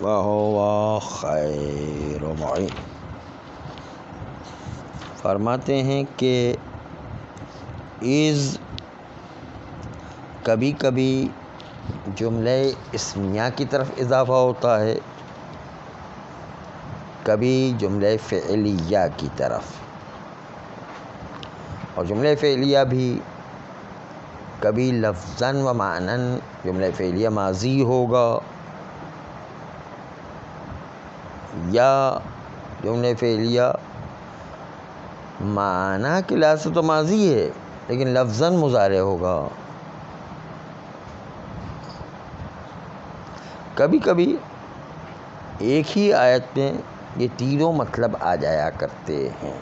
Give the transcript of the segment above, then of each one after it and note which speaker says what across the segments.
Speaker 1: وَهُوَ خَيْرُ مُعِينٍ۔ فرماتے ہیں کہ از کبھی کبھی جملہ اسمیہ کی طرف اضافہ ہوتا ہے، کبھی جملہ فعلیہ کی طرف، اور جملہ فعلیہ بھی کبھی لفظاً و معناً جملہ فعلیہ ماضی ہوگا، یا جملہ فعلیہ معنی کے لحاظ سے تو ماضی ہے لیکن لفظاً مضارع ہوگا۔ کبھی کبھی ایک ہی آیت میں یہ تینوں مطلب آ جایا کرتے ہیں،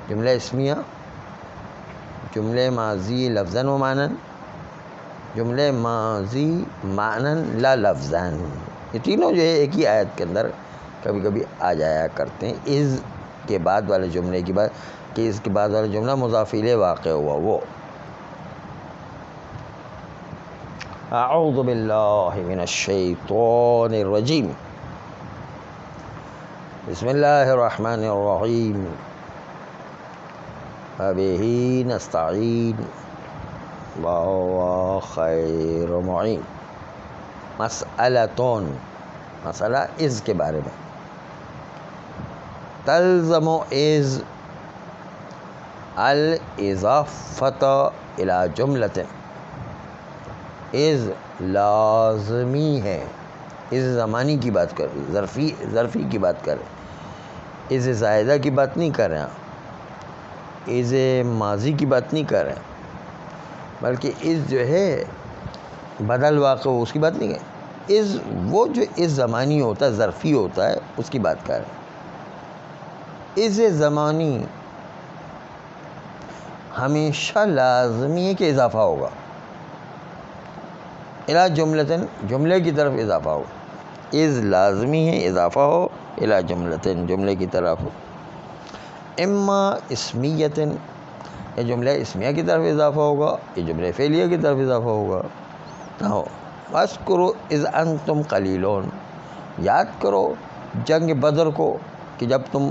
Speaker 1: جملہ اسمیہ، جملہ ماضی لفظاً و معناً، جملہ ماضی معناً لا لفظاً، یہ تینوں جو ہے ایک ہی آیت کے اندر کبھی کبھی آ جایا کرتے ہیں۔ از کے بعد والے جملے کی بات کہ اس کے بعد والا جملہ مضاف الیہ واقع ہوا وہ۔ اعوذ باللہ من الشیطان الرجیم، بسم اللہ الرحمن الرحیم، وبہ نستعین وہو خیر معین۔ مسئلتون، مسئلہ از کے بارے میں، تلزم از الاضافۃ الی جملۃ، از لازمی ہے، از زمانی کی بات کر رہی، ظرفی کی بات کر رہے، از زائدہ کی بات نہیں کر رہے ہیں، از ماضی کی بات نہیں کر رہے ہیں، بلکہ از جو ہے بدل واقع ہو اس کی بات نہیں کر رہے، از وہ جو از زمانی ہوتا ہے، ظرفی ہوتا ہے، اس کی بات کر رہے ہیں۔ از زمانی ہمیشہ لازمی ہے کہ اضافہ ہوگا، الی جملتن، جملے کی طرف اضافہ ہو، از لازمی ہے اضافہ ہو، الی جملتن، جملے کی طرف، اما اسمیتن، یہ جملہ اسمیہ کی طرف اضافہ ہوگا، یہ جملہ فعلیہ کی طرف اضافہ ہوگا۔ وَاذْكُرُوا اِذْ أَنْتُمْ قَلِيلُونَ، یاد کرو جنگ بدر کو کہ جب تم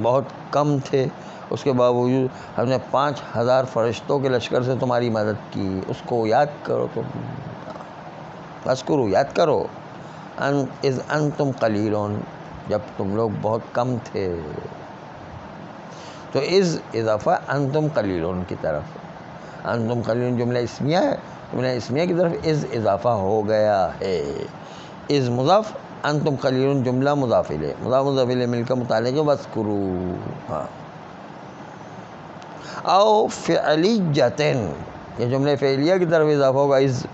Speaker 1: بہت کم تھے، اس کے باوجود ہم نے 5000 فرشتوں کے لشکر سے تمہاری مدد کی، اس کو یاد کرو تم۔ وَاذْكُرُوا، یاد کرو، اِذْ أَنْتُمْ قَلِيلُونَ، جب تم لوگ بہت کم تھے، تو از اضافہ انتم قلیلون کی طرف، انتم قلیلون جملہ اسمیہ ہے، جملہ اسمیہ کی طرف از اضافہ ہو گیا ہے، از مضاف، انتم قلیلون جملہ مضاف الیہ، مضاف الیہ مل کر متعلق ہے وَاذْكُرُوا۔ ہاں، او فعلیتن، یہ جملہ فعلیہ کی طرف اضافہ ہوگا، از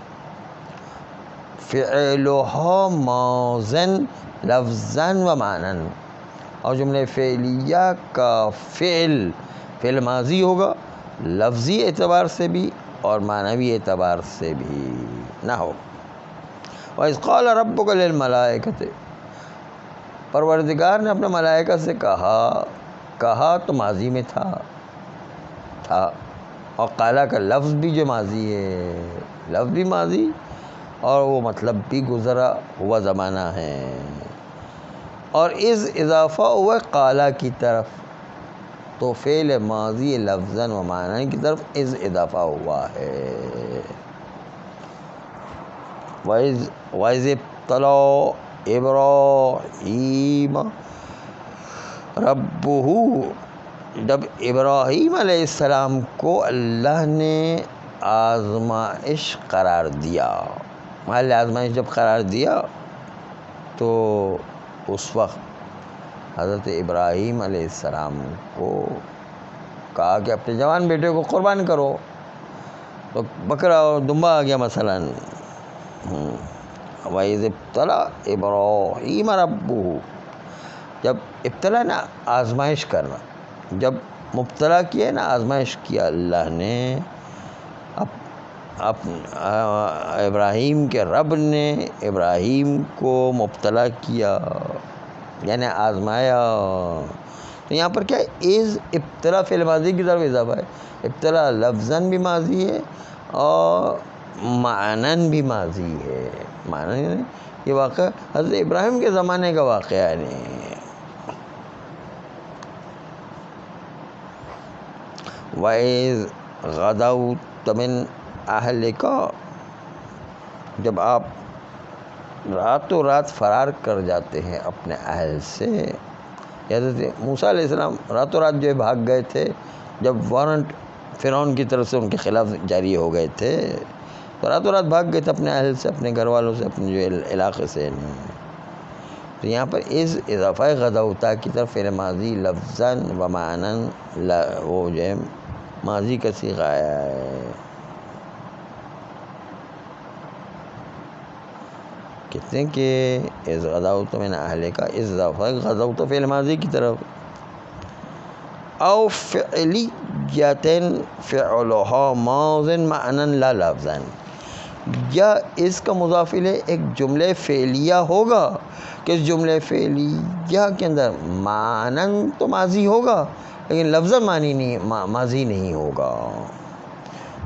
Speaker 1: فعلها ماضٍ لفظاً و معناً، اور جملہ فعلیہ کا فعل ماضی ہوگا لفظی اعتبار سے بھی اور معنوی اعتبار سے بھی نہ ہو۔ وَإِذْ قَالَ رَبُّكَ لِلْمَلَائِكَةِ، پروردگار نے اپنے ملائکہ سے کہا تو ماضی میں تھا، اور قالا کا لفظ بھی جو ماضی ہے، لفظ بھی ماضی اور وہ مطلب بھی گزرا ہوا زمانہ ہے، اور از اضافہ ہوا قالا کی طرف، تو فعل ماضی لفظاً و معنی کی طرف از اضافہ ہوا ہے۔ وَإِذِ ابْتَلَىٰ إِبْرَاهِيمَ رَبُّهُ، جب ابراہیم علیہ السلام کو اللہ نے آزمائش قرار دیا، محل آزمائش جب قرار دیا تو اس وقت حضرت ابراہیم علیہ السلام کو کہا کہ اپنے جوان بیٹے کو قربان کرو، تو بکرا اور دمبا آ گیا مثلاً۔ وَإِذِ ابْتَلَىٰ إِبْرَاهِيمَ رَبُّهُ، جب ابتلا نا آزمائش کرنا، جب مبتلا کیا نا آزمائش کیا اللہ نے، ابراہیم کے رب نے ابراہیم کو مبتلا کیا یعنی آزمایا، تو یہاں پر کیا ہے، از ابتلا فعل ماضی کی طرف اضافہ ہے، ابتلا لفظاً بھی ماضی ہے اور معناً بھی ماضی ہے، معنی یہ واقعہ حضرت ابراہیم کے زمانے کا واقعہ نہیں. وَإِذْ غَدَوْتَ مِنْ أَهْلِكَ، جب آپ راتوں رات فرار کر جاتے ہیں اپنے اہل سے. حضرت موسیٰ علیہ السلام راتوں رات جو ہے بھاگ گئے تھے جب وارنٹ فرعون کی طرف سے ان کے خلاف جاری ہو گئے تھے، تو راتوں رات بھاگ گئے تھے اپنے اہل سے، اپنے گھر والوں سے، اپنے جو علاقے سے. تو یہاں پر اس اضافہ غدوتا کی طرف فعل ماضی لفظاً و معناً وہ جو ہے ماضی کا صیغہ آیا ہے. کہتے ہیں کہ اذ غدوت من اہلک، اس اضافہ غدوت فعل ماضی کی طرف. او فعلیۃ فعلها ماض معناً لا لفظاً، یا اس کا مضاف الیہ ایک جملہ فعلیہ ہوگا کہ اس جملہ فعلیہ کے اندر معناً تو ماضی ہوگا لیکن لفظاً ماضی نہیں ہوگا.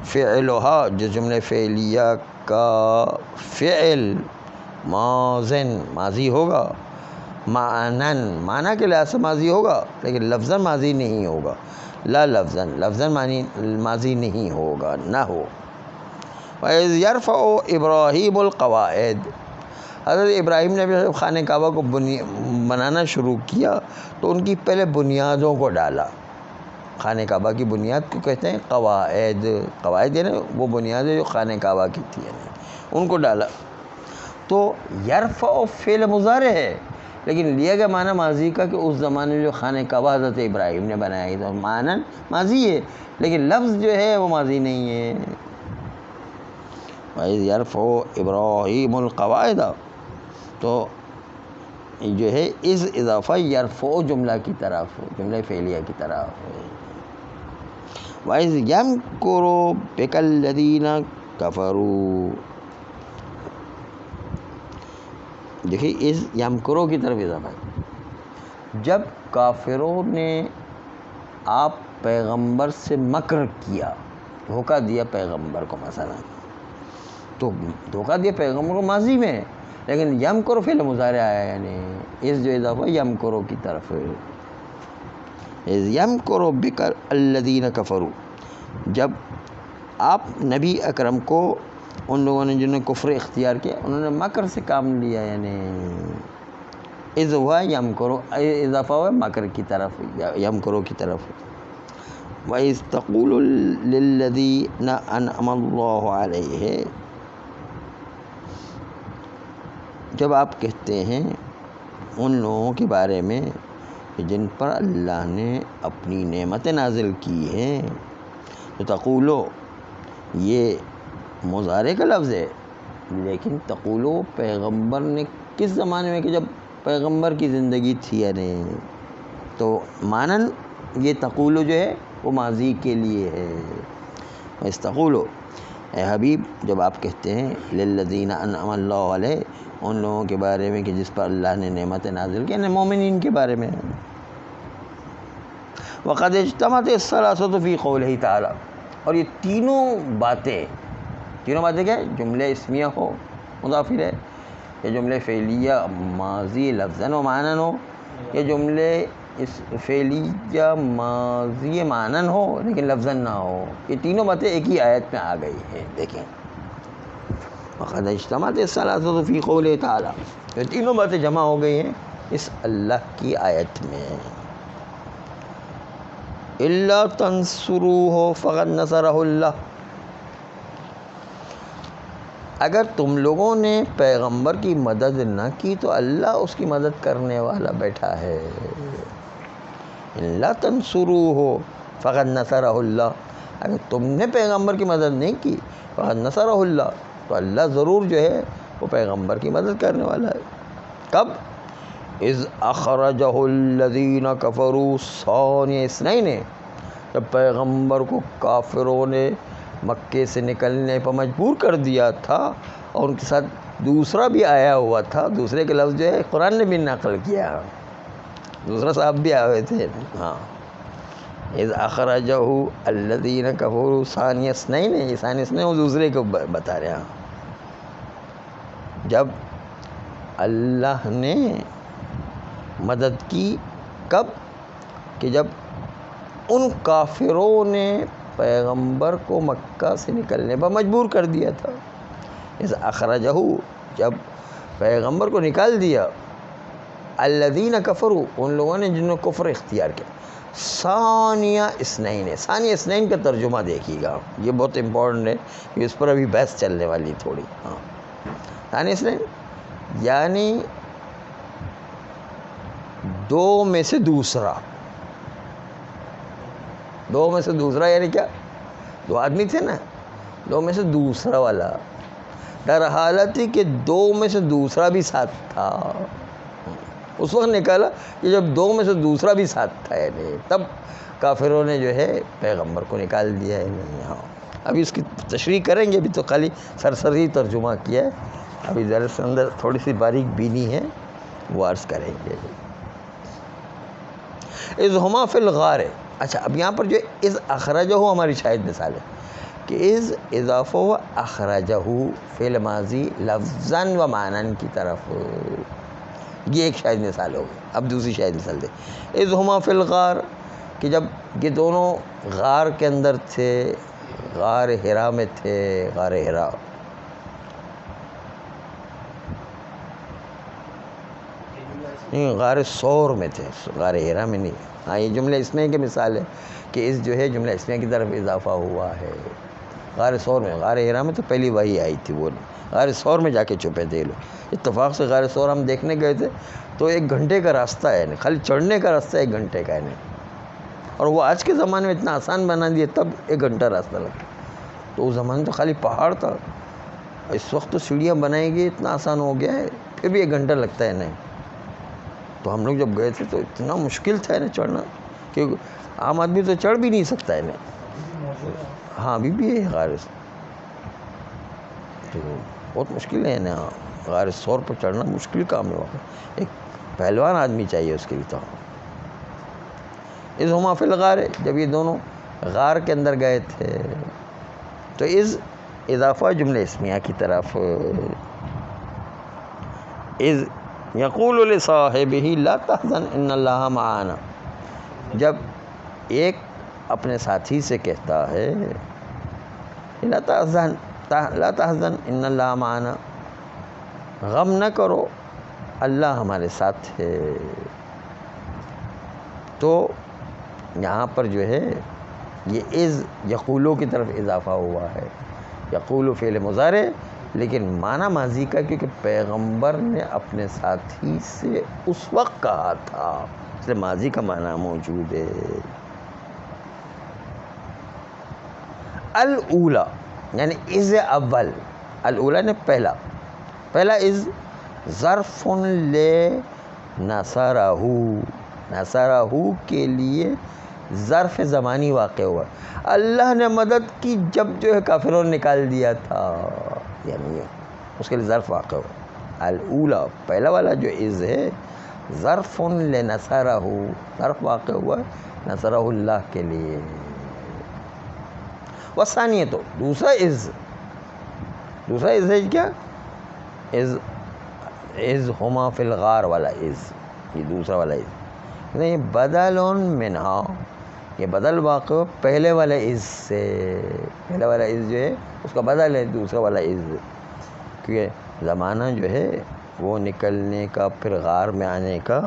Speaker 1: فعلها جو جملہ فعلیہ کا فعل ماضی ہوگا، معنی کے لحاظ سے ماضی ہوگا لیکن لفظاً ماضی نہیں ہوگا. لا لفظاً ماضی نہیں ہوگا، نہ ہو. وَإِذْ يَرْفَعُ إِبْرَاهِيمُ الْقَوَاعِدَ، حضرت ابراہیم نے بھی خانہ کعبہ کو بنانا شروع کیا تو ان کی پہلے بنیادوں کو ڈالا. خانہ کعبہ کی بنیاد کو کہتے ہیں قواعد یعنی وہ بنیادیں جو خانہ کعبہ کی تھی ان کو ڈالا. تو یرفع فعل مضارع ہے لیکن لیا گیا معنی ماضی کا کہ اس زمانے میں جو خانہ کعبہ حضرت ابراہیم نے بنایا تھا معنی ماضی ہے لیکن لفظ جو ہے وہ ماضی نہیں ہے. وَإِذْ يَرْفَعُ إِبْرَاهِيمُ الْقَوَاعِدَ، تو جو ہے اس اضافہ یرفع جملہ کی طرف، جملہ فعلیہ کی طرف. وَإِذْ يَمْكُرُ بِكَ الَّذِينَ كَفَرُوا، دیکھیے اس یمکرو کی طرف اضافہ ہے. جب کافروں نے آپ پیغمبر سے مکر کیا، دھوکہ دیا پیغمبر کو، مثلا تو دھوکہ دیا پیغمبر کو ماضی میں لیکن یمکرو فعل مضارع آیا، یعنی اس جو اضافہ یمکرو کی طرف ہے. اذ یمکر بک الذین کفروا، جب آپ نبی اکرم کو ان لوگوں نے جنہوں نے کفر اختیار کیا انہوں نے مکر سے کام لیا، یعنی اذ ہوا یمکرو، اضافہ ہوا مکر کی طرف، یمکرو کی طرف. وَإِذْ تَقُولُ لِلَّذِينَ أَنْعَمَ اللَّهُ عَلَيْهِ، جب آپ کہتے ہیں ان لوگوں کے بارے میں جن پر اللہ نے اپنی نعمتیں نازل کی ہیں، تو تقولو یہ مضارع کا لفظ ہے لیکن تقولو پیغمبر نے کس زمانے میں کہ جب پیغمبر کی زندگی تھی، یعنی تو مانن یہ تقولو جو ہے وہ ماضی کے لیے ہے. استقولو، اے حبیب جب آپ کہتے ہیں للذین انعم اللہ علیہ، ان لوگوں کے بارے میں کہ جس پر اللہ نے نعمتیں نازل کی، یعنی مومنین کے بارے میں. وقد اجتمعت الثلاثۃ فی قولہ تعالی، اور یہ تینوں باتیں کیا ہے؟ جملہ اسمیہ ہو مضاف الیہ، یا جملہ فعلیہ ماضی لفظاً و معناً ہو، یا جملے فعلیہ ماضی معناً ہو لیکن لفظاً نہ ہو، یہ تینوں باتیں ایک ہی آیت میں آ گئی ہیں. دیکھیں وقد اجتمعت الثلاثۃ فی قولہ تعالی، یہ تینوں باتیں جمع ہو گئی ہیں اس اللہ کی آیت میں. الا تنصروہ فقد نصرہ اللہ، اگر تم لوگوں نے پیغمبر کی مدد نہ کی تو اللہ اس کی مدد کرنے والا بیٹھا ہے. الا تنصروہ فقد نصرہ اللہ، اگر تم نے پیغمبر کی مدد نہیں کی فقد نصرہ اللہ، تو اللہ ضرور جو ہے وہ پیغمبر کی مدد کرنے والا ہے. کب؟ اذ اخرجہ الذین کفروا ثانی اثنین، جب پیغمبر کو کافروں نے مکے سے نکلنے پر مجبور کر دیا تھا اور ان کے ساتھ دوسرا بھی آیا ہوا تھا. دوسرے کے لفظ جو ہے قرآن نے بھی نقل کیا، دوسرا صاحب بھی آئے ہوئے تھے. ہاں اذ اخرجہ الذین کفروا ثانی اثنین، یہ ثانی اثنین وہ دوسرے کو بتا رہے ہیں. جب اللہ نے مدد کی کب کہ جب ان کافروں نے پیغمبر کو مکہ سے نکلنے پر مجبور کر دیا تھا. اس اخرجہ، جب پیغمبر کو نکال دیا، الذین کفروا، ان لوگوں نے جنہوں نے کفر اختیار کیا. ثانیہ اثنین، ثانیہ اثنین کا ترجمہ دیکھیے گا، یہ بہت امپورٹنٹ ہے کہ اس پر ابھی بحث چلنے والی تھوڑی. ہاں، ثانیہ اثنین یعنی دو میں سے دوسرا. دو میں سے دوسرا یعنی کیا؟ دو آدمی تھے نا، دو میں سے دوسرا والا، در حالت ہی کہ دو میں سے دوسرا بھی ساتھ تھا. اس وقت نکالا کہ جب دو میں سے دوسرا بھی ساتھ تھا، یعنی تب کافروں نے جو ہے پیغمبر کو نکال دیا ہے. ہاں، ابھی اس کی تشریح کریں گے، ابھی تو خالی سرسری ترجمہ کیا ہے، ابھی درس اندر تھوڑی سی باریک بینی ہے، وہ عرض کریں گے. اذ ہما فی الغار. اچھا، اب یہاں پر جو از اخرجہ ہماری شاہد مثال ہے کہ از اضافہ و اخرجہ فعل ماضی لفظاً و معناً کی طرف، یہ ایک شاہد مثال ہوگی. اب دوسری شاہد مثال دے. اذ ہما فی الغار، کہ جب یہ دونوں غار کے اندر تھے، غار حرا میں تھے. غار حرا نہیں، غار ثور میں تھے، غار حرا میں نہیں. ہاں، یہ جملہ اسمیہ کی مثال ہے کہ اس جو ہے جملہ اسمیہ کی طرف اضافہ ہوا ہے. غار ثور میں، غار حرا میں تو پہلی وحی آئی تھی، وہ غار ثور میں جا کے چھپے تھے لوگ. اتفاق سے غار ثور ہم دیکھنے گئے تھے تو 1 گھنٹے کا راستہ ہے، خالی چڑھنے کا راستہ 1 گھنٹے کا ہے نہیں. اور وہ آج کے زمانے میں اتنا آسان بنا دیے، تب 1 گھنٹہ راستہ لگتا. تو اس زمانے تو خالی پہاڑ تھا، اس وقت تو سیڑھیاں بنائی گئی، اتنا آسان ہو گیا ہے، پھر بھی 1 گھنٹہ لگتا ہے نہیں. تو ہم لوگ جب گئے تھے تو اتنا مشکل تھا نا چڑھنا کہ عام آدمی تو چڑھ بھی نہیں سکتا ہے نا. ہاں، ابھی بھی ہے غار، تو بہت مشکل ہے نا. غار ثور پر چڑھنا مشکل کام ہے، وہاں ایک پہلوان آدمی چاہیے اس کے لیے. تو اذ ہما فی الغار، جب یہ دونوں غار کے اندر گئے تھے، تو اذ اضافہ جملہ اسمیہ کی طرف. اذ یقول لصاحبہ لا تحزن ان اللہ معنا، جب ایک اپنے ساتھی سے کہتا ہے لا تحزن ان اللہ معنا، غم نہ کرو اللہ ہمارے ساتھ ہے. تو یہاں پر جو ہے یہ از یقولو کی طرف اضافہ ہوا ہے. یقولو فعل مضارع، لیکن معنی ماضی کا، کیونکہ پیغمبر نے اپنے ساتھی سے اس وقت کہا تھا، اس لیے ماضی کا معنی موجود ہے. الاولا یعنی از اول، الاولا نے پہلا از ظرف لنصرہ، نصرہ کے لیے ظرف زمانی واقع ہوا. اللہ نے مدد کی جب جو ہے کافروں نے نکال دیا تھا، یعنی اس کے لیے ظرف واقع ہوا. الاولا پہلا والا جو از ہے ظرف لنصرہ، ظرف واقع ہوا نصرہ اللہ کے لیے. والثانیہ، تو دوسرا از ہے کیا؟ از ہما فی الغار والا از، یہ دوسرا والا از نہیں، بدل منہا، یہ بدل واقع ہو پہلے والا از سے. پہلا والا از جو ہے اس کا بدل ہے دوسرا والا از، کیونکہ زمانہ جو ہے وہ نکلنے کا، پھر غار میں آنے کا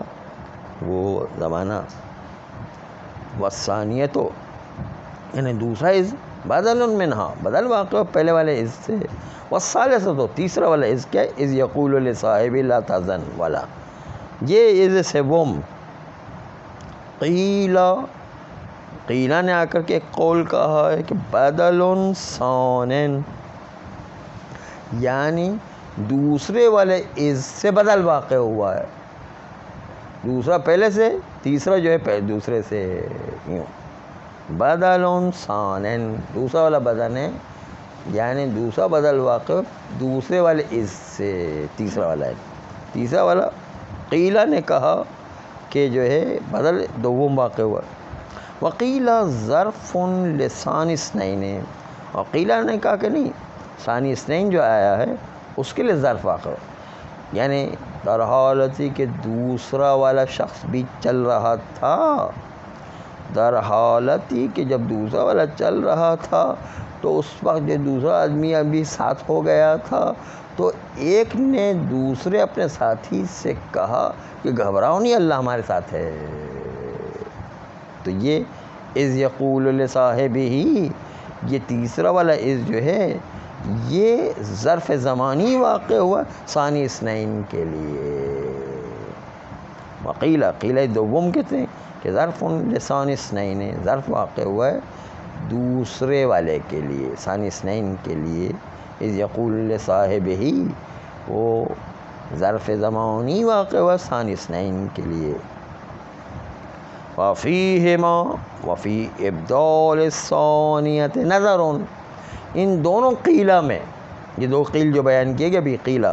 Speaker 1: وہ زمانہ. والثانیہ، تو یعنی دوسرا از بدل منہا، بدل واقع ہو پہلے والے از سے. والثالثہ، تو تیسرا والا از کیا ہے؟ از یقول لصاحب لا تحزن والا، یہ از سوم. قیلہ نے آ کر کے ایک قول کہا ہے کہ بدل ثانٍ، یعنی دوسرے والے از سے بدل واقع ہوا ہے. دوسرا پہلے سے، تیسرا جو ہے دوسرے سے. یوں بدل ثانٍ، دوسرا والا بدل ہے، یعنی دوسرا بدل واقع دوسرے والے از سے، تیسرا والا ہے. تیسرا والا قیلہ نے کہا کہ جو ہے بدل دوم واقع ہوا. وقیل ظرف لثانی اثنین، اور قیلہ نے کہا کہ نہیں، ثانی اثنین جو آیا ہے اس کے لیے ظرف واقع ہوا. یعنی در حالتی کہ دوسرا والا شخص بھی چل رہا تھا، در حالتی کہ جب دوسرا والا چل رہا تھا تو اس وقت جو دوسرا آدمی ابھی ساتھ ہو گیا تھا تو ایک نے دوسرے اپنے ساتھی سے کہا کہ گھبراؤ نہیں، اللہ ہمارے ساتھ ہے. تو یہ اذ یقول لصاحبہ، یہ تیسرا والا اذ جو ہے یہ ظرف زمانی واقع ہوا ثانی اثنین کے لیے. وقیل قیلہ دوم کہتے ہیں کہ ظرف لثانی اثنین، ظرف واقع ہوا ہے دوسرے والے کے لیے، ثانی اثنین کے لیے. اذ یقول لصاحبہ وہ ظرف زمانی واقع ہوا ثانی اثنین کے لیے. وفیہما وفی ابدال الثانیۃ نظر، ان دونوں قیلہ میں، یہ دو قیل جو بیان کیے گئے ابھی قیلہ،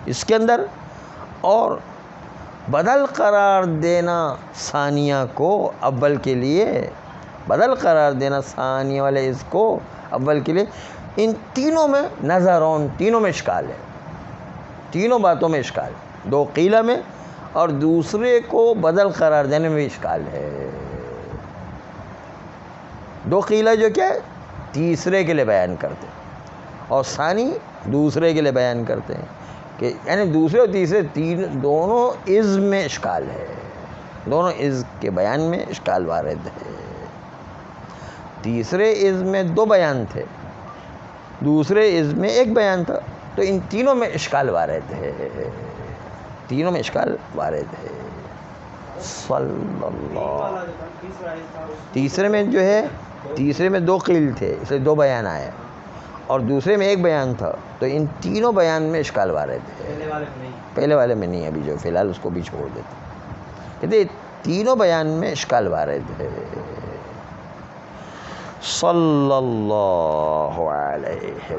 Speaker 1: اس کے اندر اور بدل قرار دینا ثانیہ کو اول کے لیے، بدل قرار دینا ثانیہ والے اس کو اول کے لیے، ان تینوں میں نظرون، تینوں میں اشکال ہے، تینوں باتوں میں اشکال ہے. دو قیلہ میں اور دوسرے کو بدل قرار دینے میں اشکال ہے. دو قیلہ جو کیا ہے تیسرے کے لیے بیان کرتے ہیں اور ثانی دوسرے کے لیے بیان کرتے ہیں کہ یعنی دوسرے اور تیسرے دونوں اذ میں اشکال ہے، دونوں اذ کے بیان میں اشکال وارد ہے. تیسرے اذ میں دو بیان تھے، دوسرے اذ میں ایک بیان تھا، تو ان تینوں میں اشکال وارد ہے، تینوں میں اشکال وارد ہے. صلی اللہ. تیسرے میں جو ہے، تیسرے میں دو قیل تھے اس لیے دو بیان آئے، اور دوسرے میں ایک بیان تھا، تو ان تینوں بیان میں اشکال وارد ہے. پہلے والے میں نہیں، ابھی جو فی الحال اس کو بھی چھوڑ دیتے، کہتے تینوں بیان میں اشکال وارد ہے. صلی اللہ علیہ